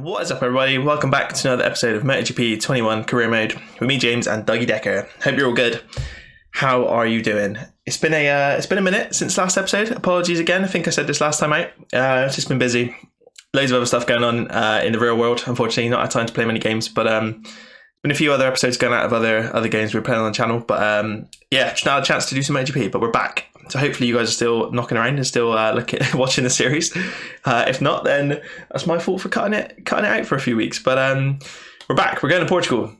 What is up, everybody? Welcome back to another episode of MotoGP 21 Career Mode with me, James, and Dougie Decker. Hope you're all good. How are you doing? It's been a minute since last episode. Apologies again. I think I said this last time out. It's just been busy. Loads of other stuff going on in the real world. Unfortunately, not had time to play many games, but been a few other episodes going out of other games we were playing on the channel. But yeah, just not had a chance to do some MotoGP, but we're back. So hopefully you guys are still knocking around and still watching the series. If not, then that's my fault for cutting it out for a few weeks. But we're back. We're going to Portugal.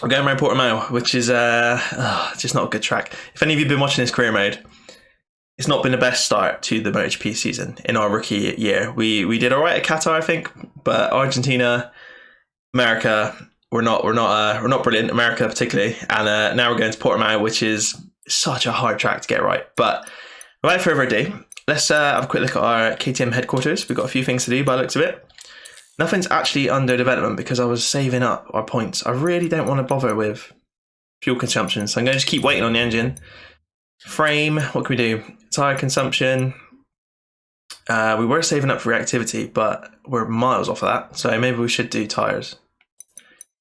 We're going around Portimao, which is just not a good track. If any of you have been watching this career mode, it's not been the best start to the MotoGP season in our rookie year. We did all right at Qatar, I think, but Argentina, America, we're not brilliant. America particularly, and now we're going to Portimao, which is such a hard track to get right. But without further ado, let's have a quick look at our KTM headquarters. We've got a few things to do by the looks of it. Nothing's actually under development because I was saving up our points. I really don't want to bother with fuel consumption, so I'm going to just keep waiting on the engine. Frame, what can we do? Tyre consumption. We were saving up for reactivity, but we're miles off of that, so maybe we should do tyres.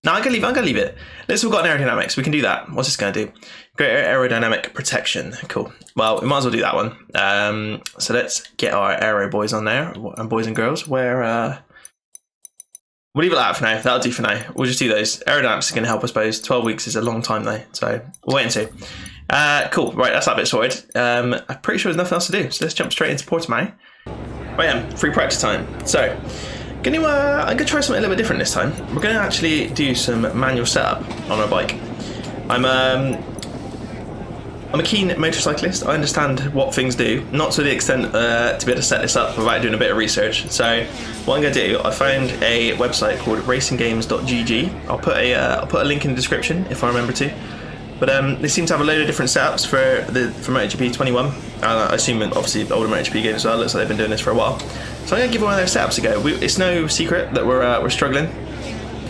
No, I'm going to leave it. Let's have got an aerodynamics. We can do that. What's this going to do? Greater aerodynamic protection. Cool. Well, we might as well do that one. So let's get our aero boys on there, and boys and girls. We'll leave it at that for now. That'll do for now. We'll just do those. Aerodynamics is going to help, I suppose. 12 weeks is a long time, though. So we'll wait and see. Cool. Right, that's that bit sorted. I'm pretty sure there's nothing else to do. So let's jump straight into Portimao. Right, free practice time. So I'm going to try something a little bit different this time. We're going to actually do some manual setup on our bike. I'm a keen motorcyclist. I understand what things do, not to the extent to be able to set this up without doing a bit of research. So what I'm going to do, I found a website called racinggames.gg. I'll put a link in the description if I remember to. But they seem to have a load of different setups for MotoGP 21. I assume obviously older MotoGP games as well. Looks like they've been doing this for a while. So I'm going to give one of their setups a go. It's no secret that we're struggling.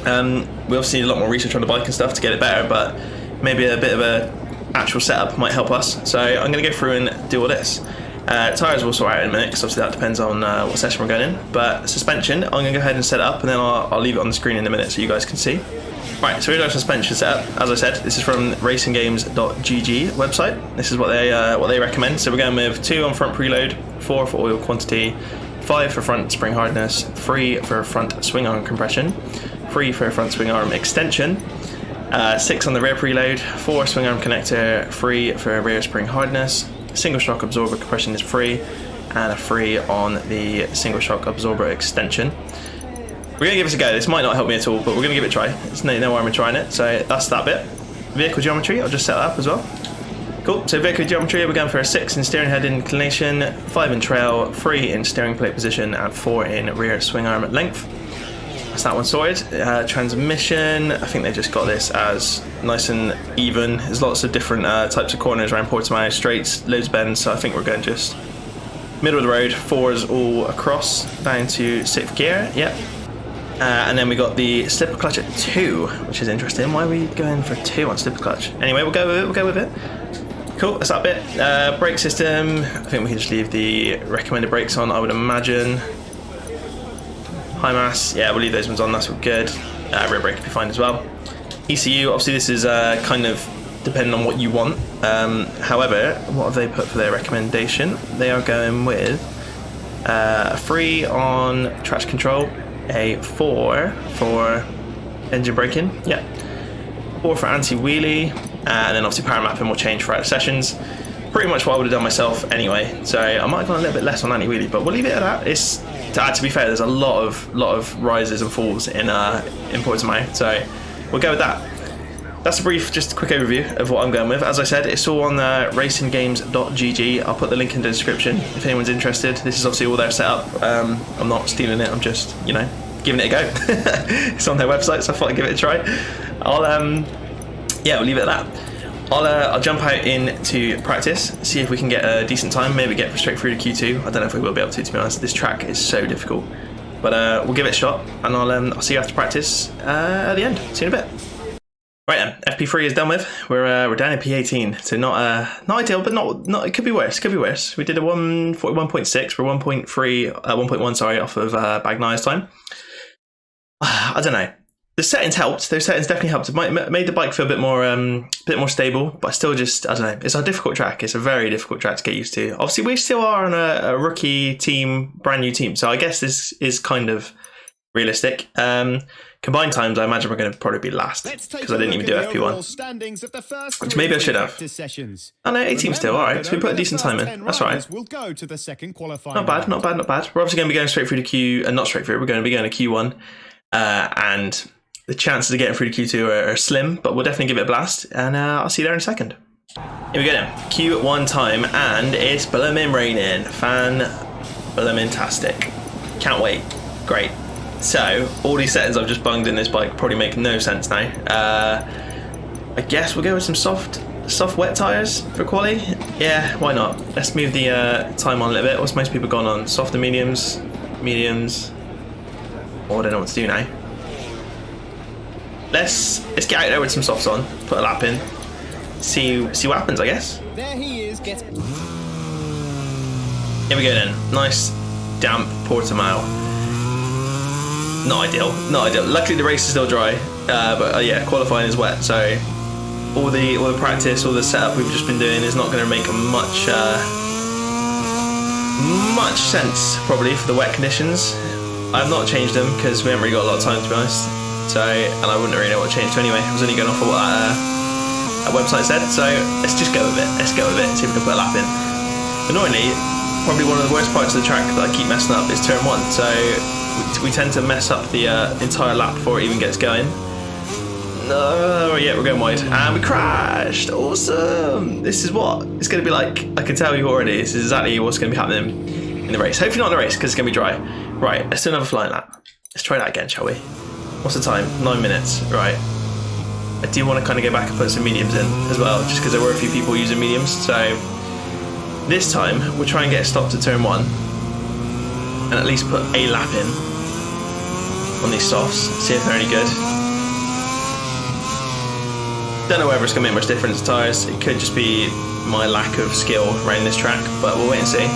We obviously need a lot more research on the bike and stuff to get it better, but maybe a bit of a actual setup might help us. So I'm going to go through and do all this. Tyres we'll sort out in a minute because obviously that depends on what session we're going in. But suspension, I'm going to go ahead and set it up, and then I'll leave it on the screen in a minute so you guys can see. Right, so we've got our suspension setup. As I said, this is from racinggames.gg website. This is what they recommend. So we're going with 2 on front preload, 4 for oil quantity, 5 for front spring hardness, 3 for front swing arm compression, 3 for front swing arm extension, 6 on the rear preload, 4 swing arm connector, 3 for rear spring hardness, single shock absorber compression is 3, and a 3 on the single shock absorber extension. We're going to give this a go. This might not help me at all, but we're going to give it a try. There's no harm in trying it. So that's that bit. Vehicle geometry, I'll just set that up as well. Cool. So vehicle geometry, we're going for a 6 in steering head inclination, 5 in trail, 3 in steering plate position, and 4 in rear swing arm length. That's that one sorted. Transmission, I think they just got this as nice and even. There's lots of different types of corners around Portimao, straights, loads of bends, so I think we're going just middle of the road, 4s all across, down to 6th gear. Yep. And then we got the slipper clutch at 2, which is interesting. Why are we going for 2 on slipper clutch? Anyway, we'll go with it. Cool, that's that bit. Brake system, I think we can just leave the recommended brakes on, I would imagine. High mass, yeah, we'll leave those ones on, that's all good. Rear brake will be fine as well. ECU, obviously this is kind of depending on what you want. However, what have they put for their recommendation? They are going with a 3 on traction control, a 4 for engine braking, yeah, 4 for anti-wheelie, and then obviously power mapping will change throughout the sessions. Pretty much what I would have done myself anyway, so I might have gone a little bit less on anti-wheelie, but we'll leave it at that. To be fair, there's a lot of rises and falls in Portimao, so we'll go with that. That's a brief, just a quick overview of what I'm going with. As I said, it's all on racinggames.gg. I'll put the link in the description if anyone's interested. This is obviously all their setup. I'm not stealing it. I'm just, giving it a go. It's on their website, so I thought I'd give it a try. We'll leave it at that. I'll jump out into practice, see if we can get a decent time. Maybe get straight through to Q2. I don't know if we will be able to be honest. This track is so difficult, but we'll give it a shot, and I'll see you after practice at the end. See you in a bit. Right then, FP3 is done with. We're down in P18, so not ideal, but not. It could be worse. We did a 141.6. We're 1.1 off of Bagnai's time. I don't know. The settings helped. Those settings definitely helped. It made the bike feel a bit more stable, but still just, I don't know. It's a difficult track. It's a very difficult track to get used to. Obviously, we still are on a rookie team, brand new team. So I guess this is kind of realistic. Combined times, I imagine we're going to probably be last because I didn't even do FP1, which maybe I should have. Oh no, 18 still, all right. So we put a decent time in. That's right. Not bad, not bad, not bad. We're obviously going to be going straight through to Q, not straight through. We're going to be going to Q1, and the chances of getting through to Q2 are slim, but we'll definitely give it a blast, and I'll see you there in a second. Here we go then, Q1 time, and it's blooming raining. Fan-blooming-tastic. Can't wait. Great. So, all these settings I've just bunged in this bike probably make no sense now. I guess we'll go with some soft wet tyres for quali. Yeah, why not? Let's move the time on a little bit. What's most people gone on? Soft and mediums. Oh, I don't know what to do now. Let's get out there with some softs on. Put a lap in. See what happens, I guess. There he is. Here we go then. Nice damp Portimao. Not ideal. Luckily the race is still dry, but yeah, qualifying is wet. So all the practice, all the setup we've just been doing is not going to make much sense probably for the wet conditions. I've not changed them because we haven't really got a lot of time, to be honest. So, and I wouldn't really know what to change to anyway. I was only going off of what that website said. So let's just go with it. Let's go with it and see if we can put a lap in. Annoyingly, probably one of the worst parts of the track that I keep messing up is turn 1. So we tend to mess up the entire lap before it even gets going. No, yeah, we're going wide. And we crashed. Awesome. This is what it's going to be like. I can tell you already. This is exactly what's going to be happening in the race. Hopefully not in the race because it's going to be dry. Right, let's do another flying lap. Let's try that again, shall we? What's the time? 9 minutes. Right. I do want to kind of go back and put some mediums in as well, just because there were a few people using mediums. So this time we'll try and get a stop to turn 1 and at least put a lap in on these softs, see if they're any good. Don't know whether it's going to make much difference to tyres. It could just be my lack of skill around this track, but we'll wait and see.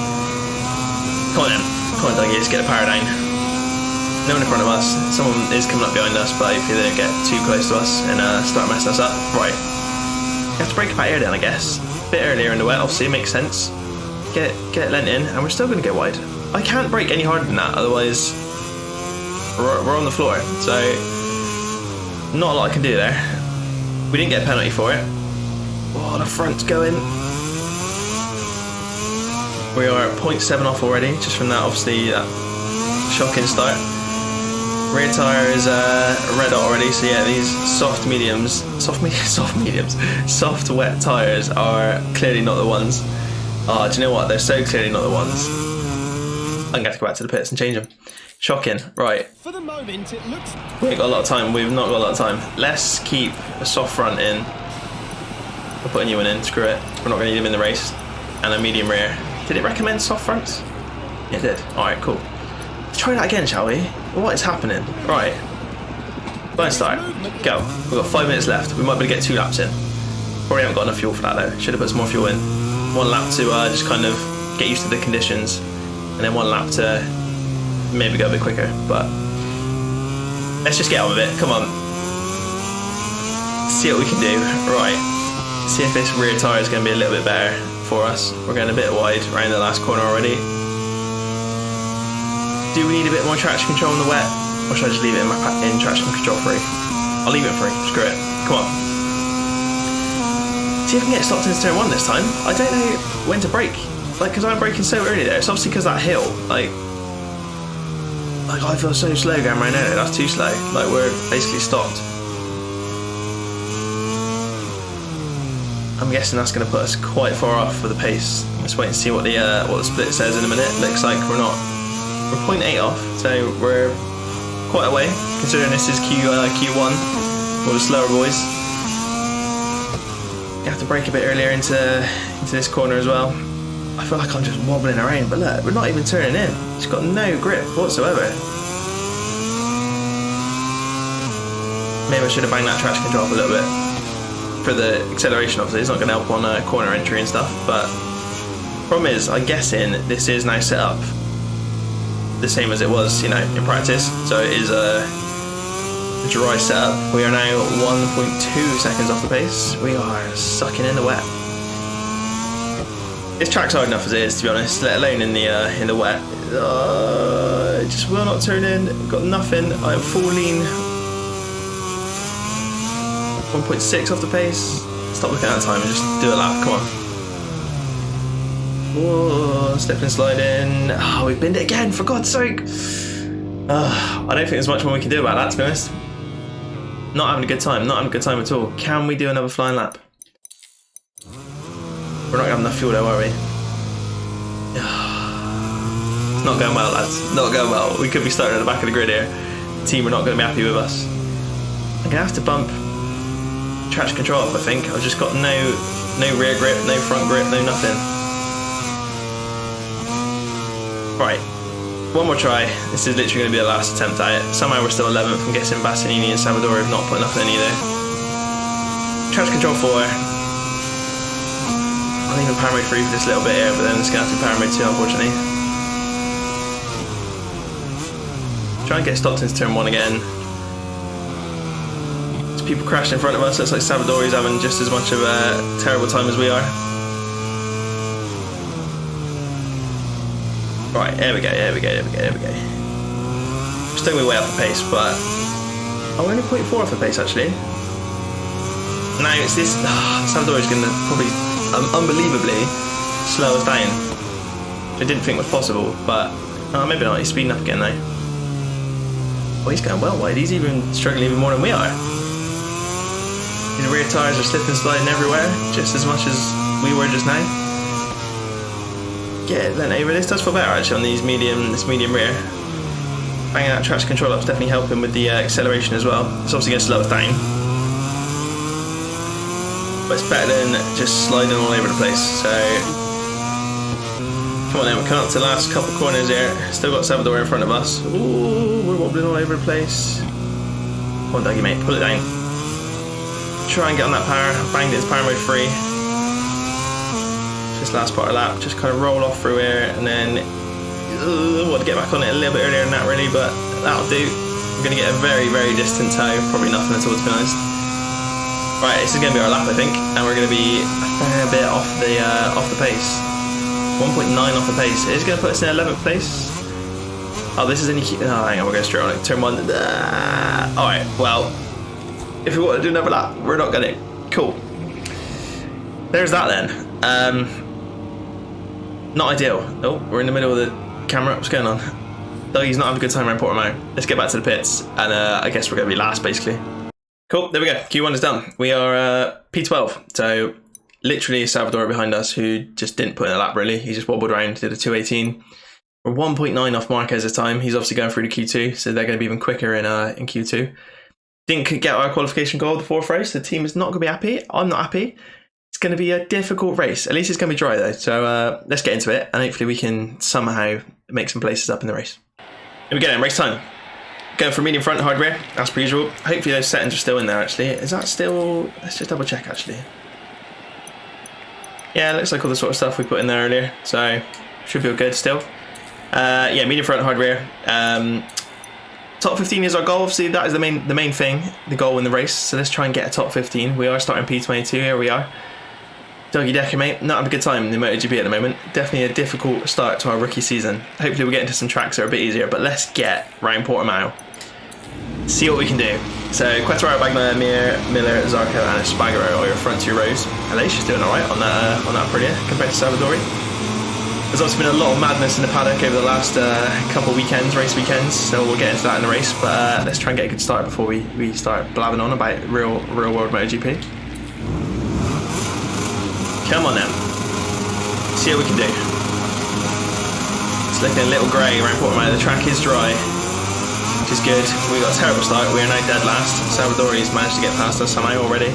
Come on then. Come on, Dougie, let's get a power down. No one in front of us. Someone is coming up behind us, but hopefully they don't get too close to us and start messing us up. Right. You have to brake about here then, I guess. A bit earlier in the wet, obviously, it makes sense. Get it lent in, and we're still going to go wide. I can't brake any harder than that, otherwise we're on the floor. So not a lot I can do there. We didn't get a penalty for it. Oh, the front's going. We are at 0.7 off already, just from that, obviously, that shocking start. Rear tyre is red hot already, so yeah, these soft wet tyres are clearly not the ones. Oh, do you know what? They're so clearly not the ones. I'm going to have to go back to the pits and change them. Shocking. Right. For the moment, it looks... We ain't got a lot of time. We've not got a lot of time. Let's keep a soft front in. We're putting you in. Screw it. We're not going to need them in the race. And a medium rear. Did it recommend soft fronts? It did. Alright, cool. Let's try that again, shall we? What is happening? Right. Line start. Go. We've got 5 minutes left. We might be able to get 2 laps in. Probably haven't got enough fuel for that though. Should have put some more fuel in. 1 lap to just kind of get used to the conditions. And then 1 lap to maybe go a bit quicker. But let's just get on with it. Come on. See what we can do. Right. See if this rear tyre is going to be a little bit better for us. We're going a bit wide around the last corner already. Do we need a bit more traction control in the wet? Or should I just leave it in traction control free? I'll leave it free. Screw it. Come on. See if we can get stopped in turn 1 this time. I don't know when to brake. Like, because I'm braking so early there. It's obviously because that hill. Like I feel so slow going around there. That's too slow. Like, we're basically stopped. I'm guessing that's going to put us quite far off for the pace. Let's wait and see what the split says in a minute. Looks like we're 0.8 off, so we're quite away, considering this is Q1, all the slower boys. You have to brake a bit earlier into this corner as well. I feel like I'm just wobbling around, but look, we're not even turning in. It's got no grip whatsoever. Maybe I should have banged that traction control up a little bit. For the acceleration, obviously, it's not going to help on corner entry and stuff, but problem is, I'm guessing this is now set up the same as it was, in practice, so it is dry setup. We are now 1.2 seconds off the pace. We are sucking in the wet. This track's hard enough as it is, to be honest, let alone in the wet. It just will not turn in. Got nothing. I'm falling. 1.6 off the pace. Stop looking at that time and just do a lap. Come on. Whoa, slip and slide in. Oh, we've binned it again, for God's sake. I don't think there's much more we can do about that, to be honest. Not having a good time. Not having a good time at all. Can we do another flying lap? We're not going to have enough fuel though, are we? It's not going well, lads. Not going well. We could be starting at the back of the grid here. The team are not going to be happy with us. I'm going to have to bump traction control up, I think. I've just got no rear grip, no front grip, no nothing. Right. One more try. This is literally going to be the last attempt at it. Somehow we're still 11th. I'm guessing Bassanini and Salvadori have not put nothing in either. Traction control 4. I'll leave power mode 3 for this little bit here, but then it's going to have to be power mode 2, unfortunately. Try and get stopped into turn 1 again. There's people crashing in front of us. Looks like Salvadori's having just as much of a terrible time as we are. Right, here we go. Still way off the pace, but we're only 0.4 off the pace actually. Now it's this. Salvadori's going to probably unbelievably slow us down. I didn't think was possible, but maybe not. He's speeding up again now. Oh, he's going well wide. He's even struggling even more than we are. His rear tyres are slipping and sliding everywhere, just as much as we were just now. Get then over. This does feel better actually on these this medium rear. Banging that traction control up is definitely helping with the acceleration as well. It's obviously going to slow us down, but it's better than just sliding all over the place. So come on then, we're coming up to the last couple corners here. Still got Salvador in front of us. Ooh, we're wobbling all over the place. Come on Dougie mate, pull it down. Try and get on that power. Banged it to power mode 3. This last part of the lap, just kind of roll off through here, and then want to get back on it a little bit earlier than that really, but that'll do. I'm going to get a very distant tow, probably nothing at all to be honest. Right, this is going to be our lap I think, and we're going to be a fair bit off the pace. 1.9 off the pace. It is going to put us in 11th place. Oh, this is any. Oh, hang on, we're going straight on it. Turn 1. Alright, well, if we want to do another lap, we're not going to. Cool. There's that then. Not ideal. Oh, we're in the middle of the camera. What's going on? Dougie's not having a good time around Portimao. Let's get back to the pits, and I guess we're going to be last basically. Cool, there we go. Q1 is done. We are P12, so literally Salvador behind us, who just didn't put in a lap really. He just wobbled around, did a 218. We're 1.9 off Marquez this time. He's obviously going through to Q2, so they're going to be even quicker in Q2. Didn't get our qualification goal, the 4th race. The team is not going to be happy. I'm not happy. It's going to be a difficult race. At least it's going to be dry though. So let's get into it, and hopefully we can somehow make some places up in the race. Here we go then, race time. Going for medium front, hard rear, as per usual. Hopefully those settings are still in there actually. Is that still... Let's just double check actually. Yeah, it looks like all the sort of stuff we put in there earlier. So, should feel good still. Yeah, medium front, hard rear. Top 15 is our goal. Obviously that is the main thing, the goal in the race. So let's try and get a top 15. We are starting P22, here we are. Dougie Decker, mate, not having a good time in the MotoGP at the moment. Definitely a difficult start to our rookie season. Hopefully we'll get into some tracks that are a bit easier, but let's get round Portimao. See what we can do. So Quattraro, Bagnaia, Miller, Zarco and Espargaro are your front 2 rows. Alicia's doing alright on that Aprilia compared to Salvadori. There's also been a lot of madness in the paddock over the last couple weekends, race weekends, so we'll get into that in the race, but let's try and get a good start before we start blabbing on about real world MotoGP. Come on then. See what we can do. It's looking a little grey around Portimao. The track is dry, which is good. We got a terrible start. We are now dead last. Salvadori's managed to get past us somehow already.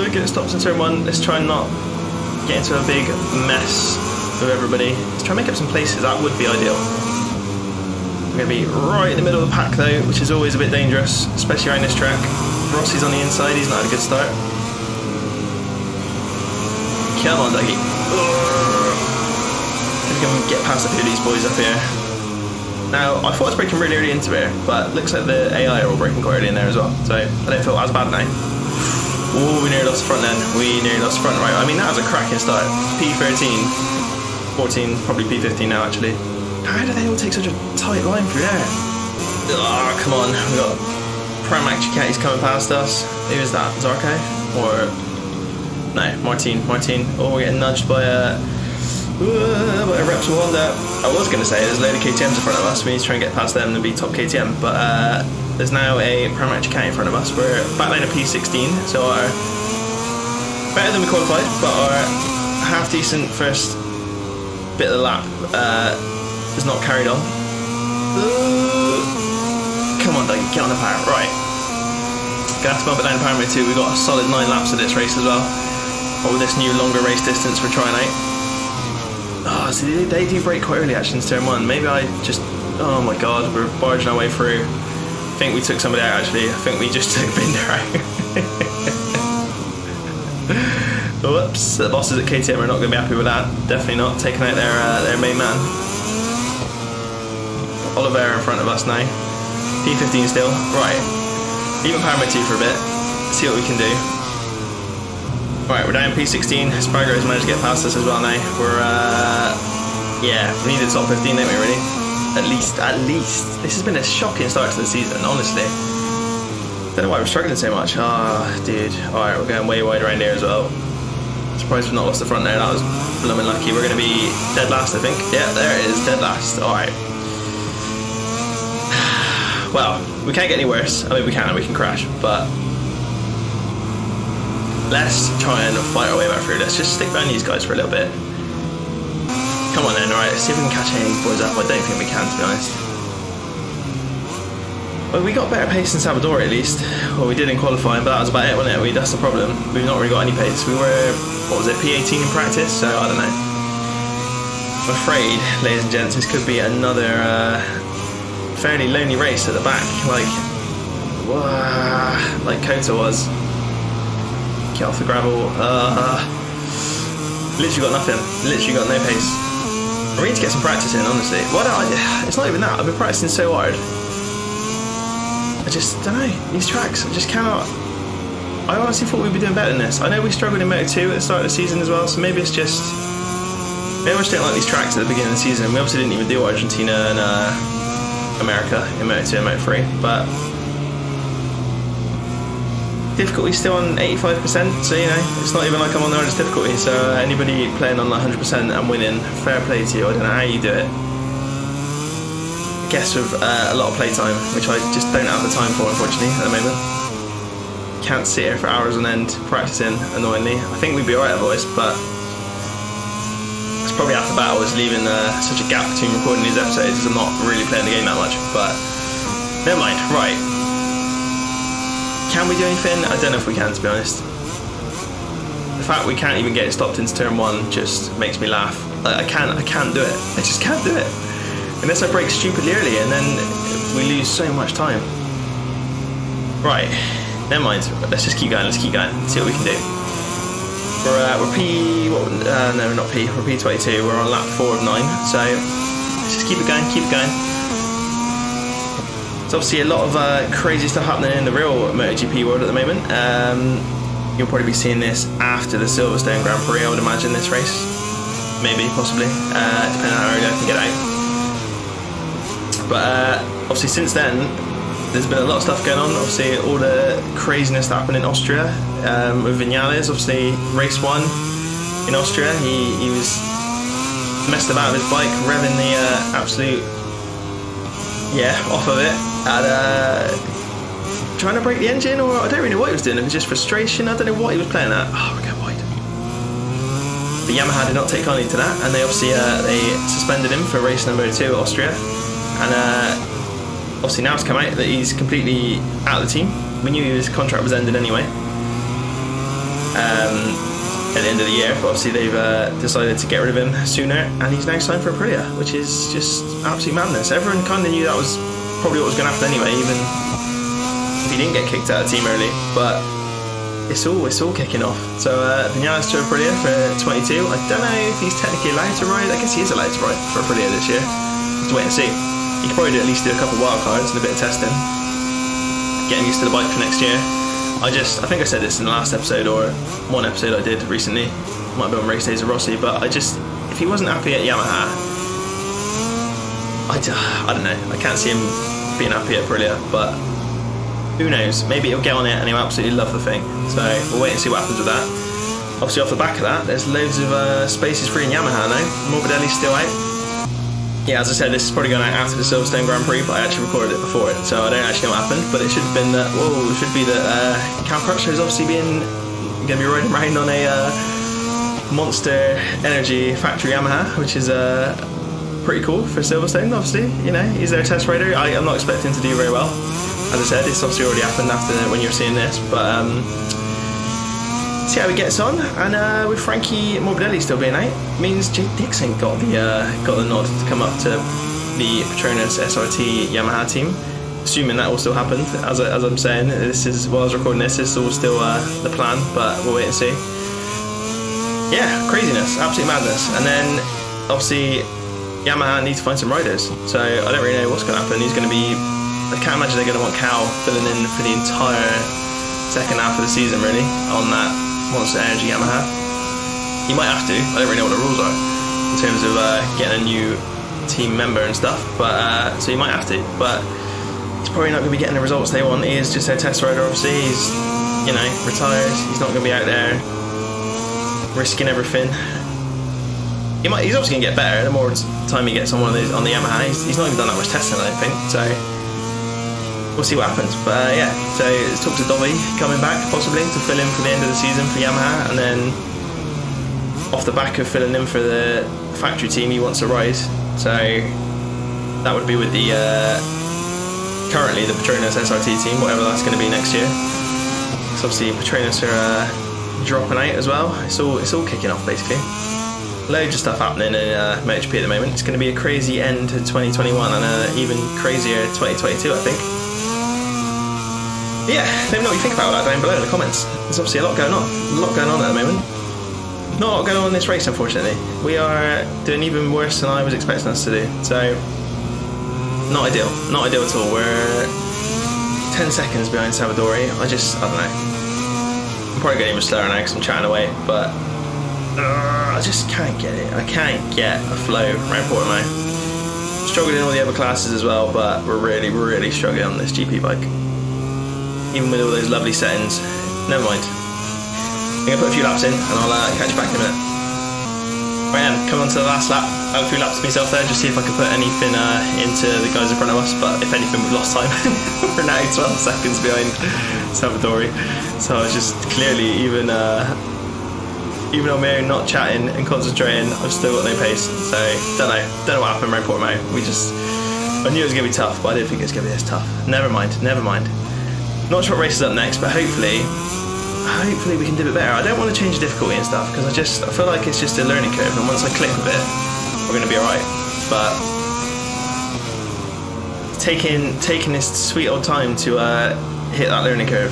Get stops in turn 1. Let's try and not get into a big mess with everybody. Let's try and make up some places. That would be ideal. We're going to be right in the middle of the pack though, which is always a bit dangerous, especially around this track. Rossi's on the inside. He's not had a good start. Come on, Dougie. If we can get past a few of these boys up here. Now, I thought I was braking really early into here, but looks like the AI are all braking quite early in there as well, so I don't feel as bad now. Oh, we nearly lost the front then. We nearly lost the front, right? I mean, that was a cracking start. P13, 14, probably P15 now, actually. How do they all take such a tight line through there? Oh, come on. We got Pramac Ducatis coming past us. Who is that? Zarco? Or... no, Martin. Oh, we're getting nudged by a Repsol Honda. I was going to say there's a load of KTMs in front of us. We need to try and get past them and be top KTM. But there's now a Pramac Ducati in front of us. We're backline of P16, so our better than we qualified, but our half decent first bit of the lap is not carried on. Come on, Doug, get on the power. Right. Gonna have to bump it down to power mode 2. We've got a solid 9 laps of this race as well. All this new longer race distance we're trying out. Oh, so they do brake quite early actually in turn 1. Maybe I just... oh my god, we're barging our way through. I think we took somebody out actually. I think we just took Binder out. Whoops, the bosses at KTM are not going to be happy with that. Definitely not. Taking out their main man. Oliveira in front of us now. P15 still. Right. Even power mode 2 for a bit. See what we can do. Right, we're down P16. Sprago has managed to get past us as well now. We're, yeah, we needed top 15, don't we, really? At least. This has been a shocking start to the season, honestly. Don't know why we're struggling so much. Ah, oh, dude. Alright, we're going way wide around here as well. Surprised we've not lost the front there. That was blooming lucky. We're going to be dead last, I think. Yeah, there it is, dead last. Alright. Well, we can't get any worse. I mean, we can crash, but let's try and fight our way back through. Let's just stick behind these guys for a little bit. Come on then, alright, let's see if we can catch any of these boys up. I don't think we can, to be honest. Well, we got better pace than Salvador at least. Well, we did in qualifying, but that was about it, wasn't it? That's the problem. We've not really got any pace. We were, what was it, P18 in practice? So, I don't know. I'm afraid, ladies and gents, this could be another fairly lonely race at the back. Like Kota was. Get off the gravel. Literally got nothing. Literally got no pace. I need to get some practice in, honestly. Why don't I? It's not even that. I've been practicing so hard. I just don't know. These tracks, I just cannot. I honestly thought we'd be doing better than this. I know we struggled in Moto 2 at the start of the season as well, so maybe it's just. Maybe I just don't like these tracks at the beginning of the season. We obviously didn't even do Argentina and America in Moto 2 and Moto 3, but. Difficulty still on 85%, so you know, it's not even like I'm on the hardest difficulty, so anybody playing on 100% and winning, fair play to you. I don't know how you do it. I guess with a lot of playtime, which I just don't have the time for, unfortunately, at the moment. Can't sit here for hours on end practicing, annoyingly. I think we'd be alright otherwise, but it's probably after battle is leaving such a gap between recording these episodes as I'm not really playing the game that much, but never mind. Right. Can we do anything? I don't know if we can, to be honest. The fact we can't even get it stopped into turn 1 just makes me laugh. I can't do it. I just can't do it. Unless I brake stupidly early and then we lose so much time. Right, never mind. Let's just keep going, see what we can do. We're P... no, we're not P. We're P22. We're on lap 4 of 9, so let's just keep it going. There's obviously a lot of crazy stuff happening in the real MotoGP world at the moment. You'll probably be seeing this after the Silverstone Grand Prix, I would imagine, this race. Maybe, possibly, depending on how early I can get out. But obviously since then, there's been a lot of stuff going on. Obviously all the craziness that happened in Austria with Vinales. Obviously race 1 in Austria, he was messed about with his bike, revving the absolute off of it, and trying to break the engine, or I don't really know what he was doing. It was just frustration. I don't know what he was playing at. Oh, we're going wide. But Yamaha did not take kindly to that, and they obviously they suspended him for race number 2 at Austria, and obviously now it's come out that he's completely out of the team. We knew his contract was ending anyway at the end of the year, but obviously they've decided to get rid of him sooner, and he's now signed for Aprilia, which is just absolute madness. Everyone kind of knew that was probably what was going to happen anyway, even if he didn't get kicked out of the team early, but it's all kicking off. So Vinales to Aprilia for 22. I don't know if he's technically allowed to ride. I guess he is allowed to ride for Aprilia this year. Have to wait and see. You could probably at least do a couple wild cards and a bit of testing, getting used to the bike for next year. I think I said this in the last episode, or one episode I did recently, might be on race days of Rossi, but if he wasn't happy at Yamaha, I don't know, I can't see him being happy at Aprilia, but who knows, maybe he'll get on it and he'll absolutely love the thing, so we'll wait and see what happens with that. Obviously off the back of that, there's loads of spaces free in Yamaha now. Morbidelli's still out. Yeah, as I said, this is probably going out after the Silverstone Grand Prix, but I actually recorded it before it, so I don't actually know what happened, but it should have been that, it should be that Cal Crutchlow is obviously going to be riding around on a Monster Energy factory Yamaha, which is pretty cool for Silverstone, obviously. You know, he's their test rider. I'm not expecting to do very well. As I said, it's obviously already happened after when you're seeing this, but see how he gets on. And with Frankie Morbidelli still being out, means Jake Dixon got the nod to come up to the Petronas SRT Yamaha team. Assuming that all still happened, as I'm saying, this is while I was recording this is all still the plan, but we'll wait and see. Yeah, craziness, absolute madness. And then obviously Yamaha need to find some riders, so I don't really know what's going to happen. I can't imagine they're going to want Cal filling in for the entire second half of the season, really, on that Monster Energy Yamaha. He might have to. I don't really know what the rules are in terms of getting a new team member and stuff, but so he might have to. But he's probably not going to be getting the results they want. He is just their test rider, obviously. He's, retired. He's not going to be out there risking everything. He's obviously going to get better the more time he gets on the Yamaha. He's not even done that much testing, I don't think, so we'll see what happens. But yeah, so let's talk to Dobby coming back possibly to fill in for the end of the season for Yamaha, and then off the back of filling in for the factory team he wants to ride, so that would be with the currently the Petronas SRT team, whatever that's going to be next year. So obviously Petronas are dropping out as well. It's all kicking off basically. Loads of stuff happening in MotoGP at the moment. It's going to be a crazy end to 2021 and an even crazier 2022, I think. But yeah, let me know what you think about that down below in the comments. There's obviously a lot going on at the moment. Not a lot going on in this race, unfortunately. We are doing even worse than I was expecting us to do. So, not ideal at all. We're 10 seconds behind Salvadori. I don't know. I'm probably getting even slower now because I'm chatting away, but I just can't get it. I can't get a flow around Portimao. Struggling in all the other classes as well, but we're really, really struggling on this GP bike. Even with all those lovely settings. Never mind. I'm going to put a few laps in and I'll catch you back in a minute. Right then, coming on to the last lap. I had a few laps myself there, just see if I could put anything into the guys in front of us, but if anything we've lost time. We're now 12 seconds behind Salvadori. So I was just clearly even on my own not chatting and concentrating, I've still got no pace. So don't know what happened around Portimao. I knew it was going to be tough, but I didn't think it was going to be this tough. Never mind. Not sure what race is up next, but hopefully we can do it better. I don't want to change the difficulty and stuff because I feel like it's just a learning curve, and once I click with it, we're going to be alright. But taking this sweet old time to hit that learning curve,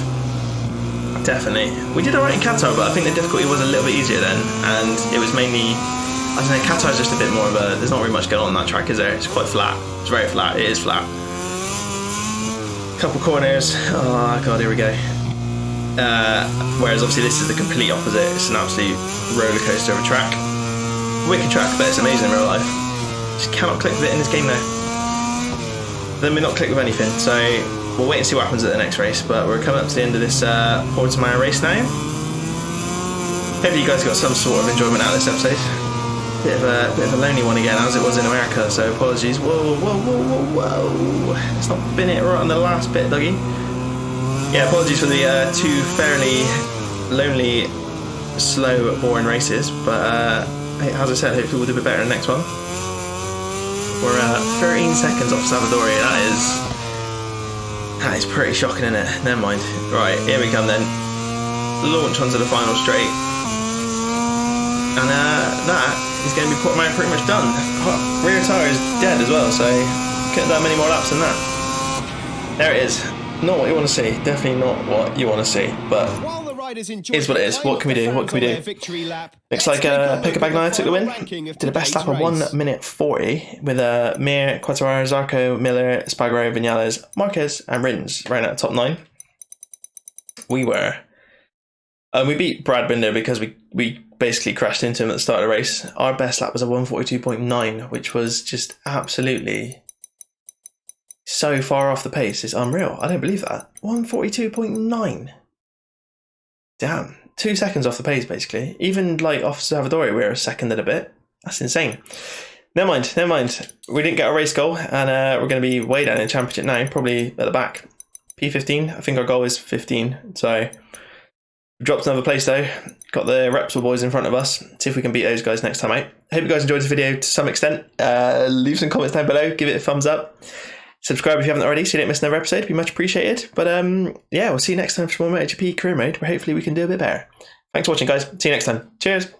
definitely. We did alright in Qatar, but I think the difficulty was a little bit easier then, and it was mainly, I don't know, Qatar's just a bit more of there's not really much going on that track, is there? It's quite flat. It's very flat. It is flat. Couple corners. Oh god, here we go. Whereas obviously this is the complete opposite. It's an absolute roller coaster of a track. Wicked track, but it's amazing in real life. Just cannot click with it in this game though. Then we're not click with anything, so we'll wait and see what happens at the next race. But we're coming up to the end of this Portimao race now. Hopefully you guys got some sort of enjoyment out of this episode. Bit of a lonely one again, as it was in America, so apologies. Whoa. Let's not bin it right on the last bit, Dougie. Yeah, apologies for the two fairly lonely, slow, boring races, but as I said, hopefully we'll do a bit better in the next one. We're 13 seconds off Salvadori. That is pretty shocking, isn't it? Never mind. Right, here we come then. Launch onto the final straight. And that is going to be Portimao pretty much done. Rear tyre is dead as well, so couldn't have done many more laps than that. There it is. Not what you want to see. Definitely not what you want to see. But riders enjoy Is what it is. What can we do? What can we do? victory lap. Looks like Pick a Bag Night took the win. Did a best lap of 1:40 with Mir, Quattararo, Zarco, Miller, Spargaro, Vinales, Marquez, and Rins right at top 9. We beat Brad Binder because we basically crashed into him at the start of the race. Our best lap was a 1:42.9, which was just absolutely so far off the pace. It's unreal. I don't believe that. 1:42.9. Damn. 2 seconds off the pace, basically. Even like off Salvadori, we're a second and a bit. That's insane. Never mind. We didn't get a race goal, and we're going to be way down in the championship now, probably at the back. P15. I think our goal is 15. So we dropped another place though. Got the Repsol boys in front of us. See if we can beat those guys next time out. Hope you guys enjoyed this video to some extent. Leave some comments down below. Give it a thumbs up. Subscribe if you haven't already so you don't miss another episode. It'd be much appreciated. But yeah, we'll see you next time for more MotoGP career mode, where hopefully we can do a bit better. Thanks for watching, guys. See you next time. Cheers.